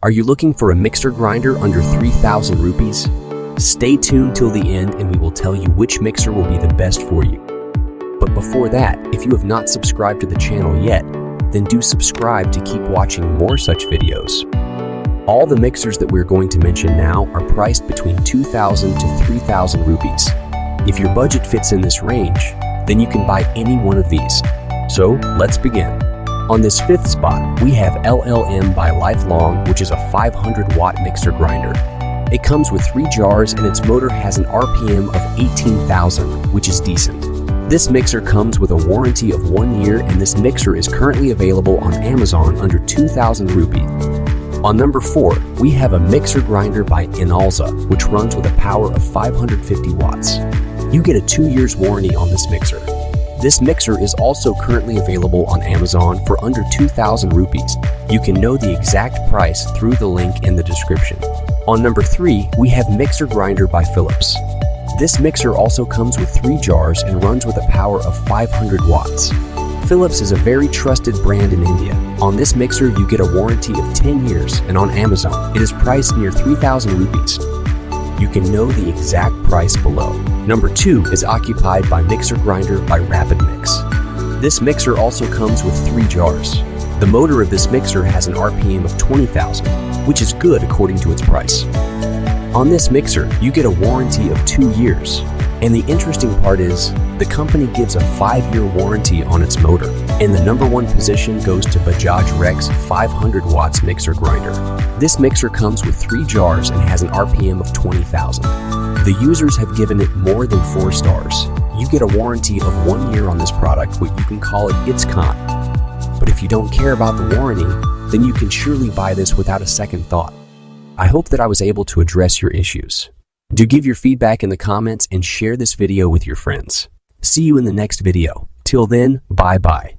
Are you looking for a mixer grinder under 3,000 rupees? Stay tuned till the end and we will tell you which mixer will be the best for you. But before that, if you have not subscribed to the channel yet, then do subscribe to keep watching more such videos. All the mixers that we're going to mention now are priced between 2,000 to 3,000 rupees. If your budget fits in this range, then you can buy any one of these. So, let's begin. On this fifth spot, we have LLM by Lifelong, which is a 500-watt mixer grinder. It comes with 3 jars and its motor has an RPM of 18,000, which is decent. This mixer comes with a warranty of 1 year and this mixer is currently available on Amazon under 2,000 rupees. On number 4, we have a mixer grinder by Inalza, which runs with a power of 550 watts. You get a 2 years warranty on this mixer. This mixer is also currently available on Amazon for under 2,000 rupees. You can know the exact price through the link in the description. On number 3, we have mixer grinder by Phillips. This mixer also comes with 3 jars and runs with a power of 500 watts. Phillips is a very trusted brand in India. On this mixer, you get a warranty of 10 years, and on Amazon, it is priced near 3,000 rupees. You can know the exact price below. Number 2 is occupied by mixer grinder by Rapidmix. This mixer also comes with 3 jars. The motor of this mixer has an RPM of 20,000, which is good according to its price. On this mixer, you get a warranty of 2 years. And the interesting part is, the company gives a 5-year warranty on its motor. And the number 1 position goes to Bajaj Rex 500 watts mixer grinder. This mixer comes with 3 jars and has an RPM of 20,000. The users have given it more than 4 stars. You get a warranty of 1 year on this product, what you can call it its con. But if you don't care about the warranty, then you can surely buy this without a second thought. I hope that I was able to address your issues. Do give your feedback in the comments and share this video with your friends. See you in the next video. Till then, bye-bye.